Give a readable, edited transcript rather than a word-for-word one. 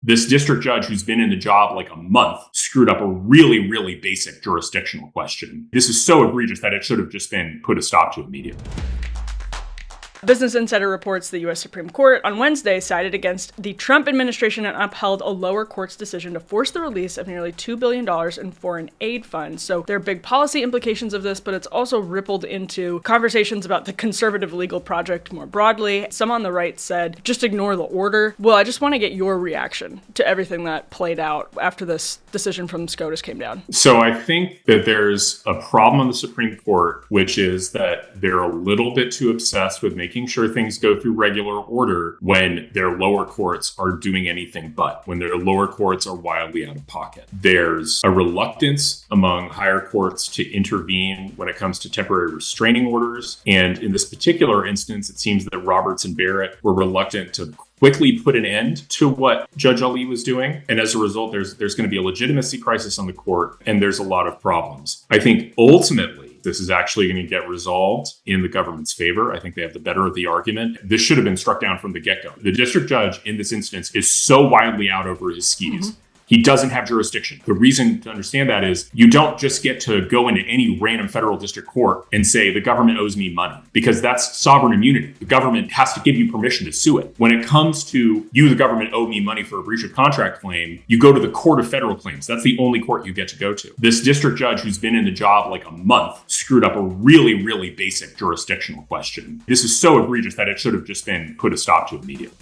This district judge who's been in the job like a month screwed up a really, really basic jurisdictional question. This is so egregious that it should have just been put a stop to immediately. Business Insider reports the U.S. Supreme Court on Wednesday sided against the Trump administration and upheld a lower court's decision to force the release of nearly $2 billion in foreign aid funds. So there are big policy implications of this, but it's also rippled into conversations about the conservative legal project more broadly. Some on the right said, just ignore the order. Well, I just want to get your reaction to everything that played out after this decision from SCOTUS came down. So I think that there's a problem on the Supreme Court, which is that they're a little bit too obsessed with making sure things go through regular order when their lower courts are doing anything but, when their lower courts are wildly out of pocket. There's a reluctance among higher courts to intervene when it comes to temporary restraining orders. And in this particular instance, it seems that Roberts and Barrett were reluctant to quickly put an end to what Judge Ali was doing. And as a result, there's going to be a legitimacy crisis on the court, and there's a lot of problems. I think ultimately, this is actually going to get resolved in the government's favor. I think they have the better of the argument. This should have been struck down from the get-go. The district judge in this instance is so wildly out over his skis. He doesn't have jurisdiction. The reason to understand that is you don't just get to go into any random federal district court and say the government owes me money, because that's sovereign immunity. The government has to give you permission to sue it. When it comes to you, the government owe me money for a breach of contract claim, you go to the Court of Federal Claims. That's the only court you get to go to. This district judge who's been in the job like a month screwed up a really, really basic jurisdictional question. This is so egregious that it should have just been put a stop to immediately.